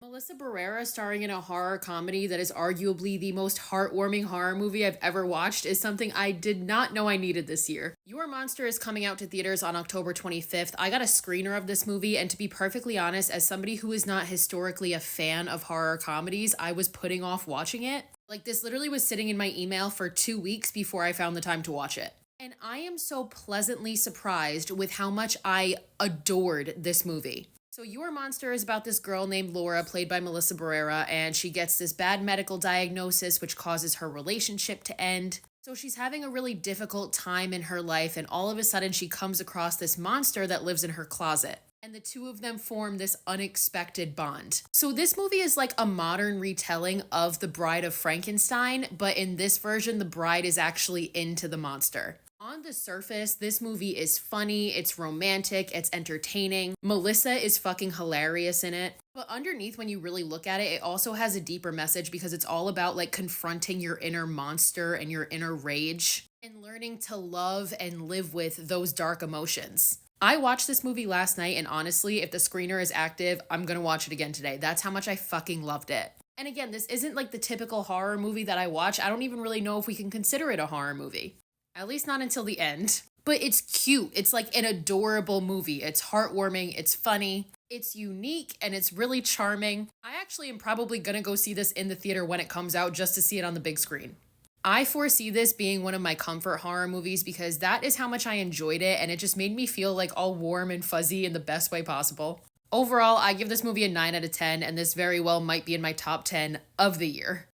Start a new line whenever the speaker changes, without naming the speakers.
Melissa Barrera starring in a horror comedy that is arguably the most heartwarming horror movie I've ever watched is something I did not know I needed this year. Your Monster is coming out to theaters on October 25th. I got a screener of this movie, and to be perfectly honest, as somebody who is not historically a fan of horror comedies, I was putting off watching it. Like, this literally was sitting in my email for 2 weeks before I found the time to watch it. And I am so pleasantly surprised with how much I adored this movie. So, Your Monster is about this girl named Laura, played by Melissa Barrera, and she gets this bad medical diagnosis, which causes her relationship to end. So, she's having a really difficult time in her life, and all of a sudden, she comes across this monster that lives in her closet. And the two of them form this unexpected bond. So, this movie is like a modern retelling of The Bride of Frankenstein, but in this version, the bride is actually into the monster. On the surface, this movie is funny, it's romantic, it's entertaining. Melissa is fucking hilarious in it. But underneath, when you really look at it, it also has a deeper message because it's all about like confronting your inner monster and your inner rage and learning to love and live with those dark emotions. I watched this movie last night, and honestly, if the screener is active, I'm gonna watch it again today. That's how much I fucking loved it. And again, this isn't like the typical horror movie that I watch. I don't even really know if we can consider it a horror movie. At least not until the end. But it's cute. It's like an adorable movie. It's heartwarming. It's funny. It's unique and it's really charming. I actually am probably gonna go see this in the theater when it comes out just to see it on the big screen. I foresee this being one of my comfort horror movies because that is how much I enjoyed it, and it just made me feel like all warm and fuzzy in the best way possible. Overall, I give this movie a 9 out of 10, and this very well might be in my top 10 of the year.